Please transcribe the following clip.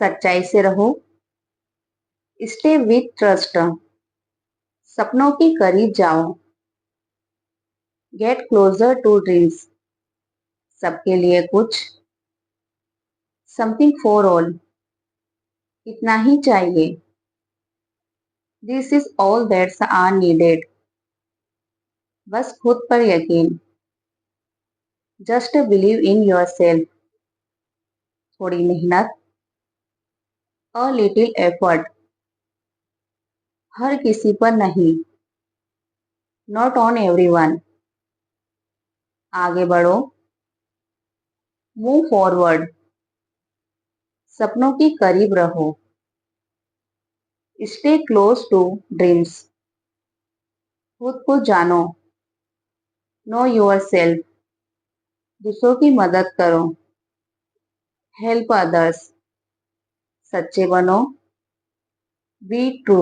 सच्चाई से रहो। स्टे विथ ट्रस्ट, सपनों के करीब जाओ। गेट क्लोजर टू ड्रीम्स, सबके लिए कुछ। समथिंग फॉर ऑल, इतना ही चाहिए। This is all that's are needed, बस खुद पर यकीन। Just believe in yourself, थोड़ी मेहनत, अ लिटिल एफर्ट, हर किसी पर नहीं, नॉट ऑन एवरीवन। आगे बढ़ो, मूव फॉरवर्ड, सपनों के करीब रहो। स्टे क्लोज टू ड्रीम्स, खुद को जानो। नो योर सेल्फ, दूसरों की मदद करो। हेल्प अदर्स, सच्चे बनो। Be true,